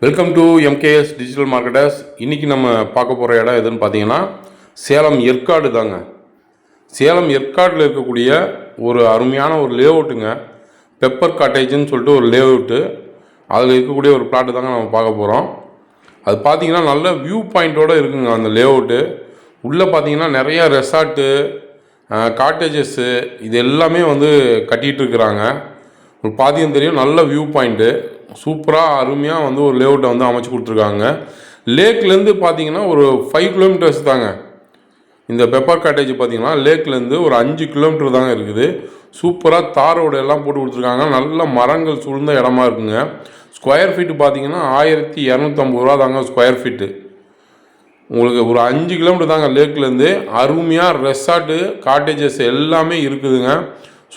Welcome to MKS digital marketers. இன்றைக்கி நம்ம பார்க்க போகிற இடம் எதுன்னு பார்த்தீங்கன்னா சேலம் ஏற்காடு தாங்க. சேலம் ஏற்காடில் இருக்கக்கூடிய ஒரு அருமையான ஒரு லேஅவுட்டுங்க. பெப்பர் காட்டேஜ்னு சொல்லிட்டு ஒரு லேஅவுட்டு. அதில் இருக்கக்கூடிய ஒரு பிளாட்டு தாங்க நம்ம பார்க்க போகிறோம். அது பார்த்தீங்கன்னா நல்ல வியூ பாயிண்ட்டோடு இருக்குங்க அந்த லேஅவுட்டு. உள்ளே பார்த்தீங்கன்னா நிறையா ரெசார்ட்டு, காட்டேஜஸ்ஸு இது எல்லாமே வந்து கட்டிகிட்டு இருக்கிறாங்க. ஒரு பார்த்தீங்கன்னா தெரியும், நல்ல வியூ பாயிண்ட்டு, சூப்பராக அருமையாக வந்து ஒரு லேஅவுட்டை வந்து அமைச்சு கொடுத்துருக்காங்க. லேக்லேருந்து பார்த்தீங்கன்னா ஒரு 5 கிலோமீட்டர்ஸ் தாங்க. இந்த பெப்பர் காட்டேஜ் பார்த்தீங்கன்னா லேக்லேருந்து ஒரு 5 கிலோமீட்டர் தாங்க இருக்குது. சூப்பராக தார் ரோடு எல்லாம் போட்டு கொடுத்துருக்காங்க. நல்ல மரங்கள் சூழ்ந்த இடமா இருக்குங்க. ஸ்கொயர் ஃபீட்டு பார்த்தீங்கன்னா 1250 ரூபா தாங்க ஸ்கொயர் ஃபீட்டு. உங்களுக்கு ஒரு 5 கிலோமீட்டர் தாங்க லேக்லேருந்து. அருமையாக ரெசார்ட்டு, காட்டேஜஸ் எல்லாமே இருக்குதுங்க.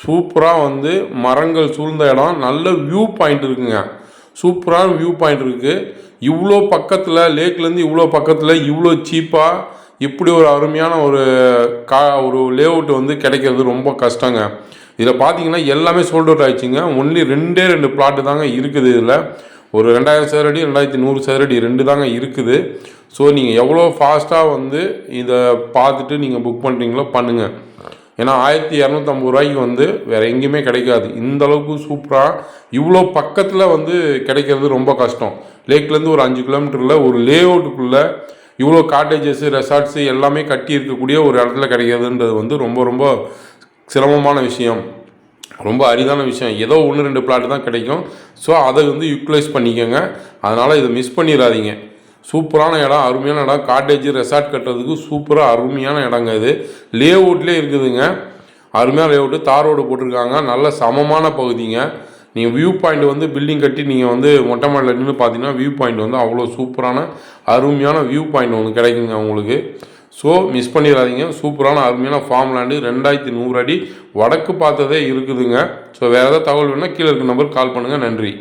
சூப்பராக வந்து மரங்கள் சூழ்ந்த இடம், நல்ல வியூ பாயிண்ட் இருக்குங்க. சூப்பரான வியூ பாயிண்ட் இருக்குது. இவ்வளோ பக்கத்தில், லேக்லேருந்து இவ்வளோ பக்கத்தில் இவ்வளோ சீப்பாக இப்படி ஒரு அருமையான ஒரு லேஅவுட் வந்து கிடைக்கிறது ரொம்ப கஷ்டங்க. இதில் பார்த்தீங்கன்னா எல்லாமே சோல்ட் அவுட் ஆகிடுச்சிங்க. ஒன்லி 2 பிளாட்டு தாங்க இருக்குது. இதில் ஒரு 2000 சதுரடி, 2100 சதுரடி 2 தாங்க இருக்குது. ஸோ நீங்கள் எவ்வளோ ஃபாஸ்ட்டாக வந்து இதை பார்த்துட்டு நீங்கள் புக் பண்ணுறீங்களோ பண்ணுங்கள். ஏன்னா 1250 ரூபாய்க்கு வந்து வேறு எங்கேயுமே கிடைக்காது. இந்த அளவுக்கு சூப்பராக இவ்வளோ பக்கத்தில் வந்து கிடைக்கிறது ரொம்ப கஷ்டம். லேக்லேருந்து ஒரு 5 கிலோமீட்டரில் ஒரு லேஅவுட்டுக்குள்ளே இவ்வளோ காட்டேஜஸ்ஸு, ரெசார்ட்ஸு எல்லாமே கட்டி இருக்கக்கூடிய ஒரு இடத்துல கிடைக்கிறதுன்றது வந்து ரொம்ப ரொம்ப சிரமமான விஷயம், ரொம்ப அரிதான விஷயம். ஏதோ 1-2 பிளாட்டு தான் கிடைக்கும். ஸோ அதை வந்து யூட்டிலைஸ் பண்ணிக்கோங்க. அதனால் இதை மிஸ் பண்ணிடாதீங்க. சூப்பரான இடம், அருமையான இடம். காட்டேஜ், ரெசார்ட் கட்டுறதுக்கு சூப்பராக அருமையான இடங்க. இது லேஅவுட்லேயே இருக்குதுங்க. அருமையான லேஅவுட்டு, தார் ரோடு போட்டிருக்காங்க. நல்ல சமமான பகுதிங்க. நீங்கள் வியூ பாயிண்ட் வந்து பில்டிங் கட்டி நீங்கள் வந்து மொட்டை மாடியில் நின்று பார்த்தீங்கன்னா வியூ பாயிண்ட் வந்து அவ்வளோ சூப்பரான அருமையான வியூ பாயிண்ட் ஒன்று கிடைக்குங்க உங்களுக்கு. ஸோ மிஸ் பண்ணிடாதீங்க. சூப்பரான அருமையான ஃபார்ம் லேண்டு, 2100 அடி வடக்கு பார்த்ததே இருக்குதுங்க. ஸோ வேறு ஏதாவது தகவல் வேணுன்னா கீழே இருக்க நம்பருக்கு கால் பண்ணுங்கள். நன்றி.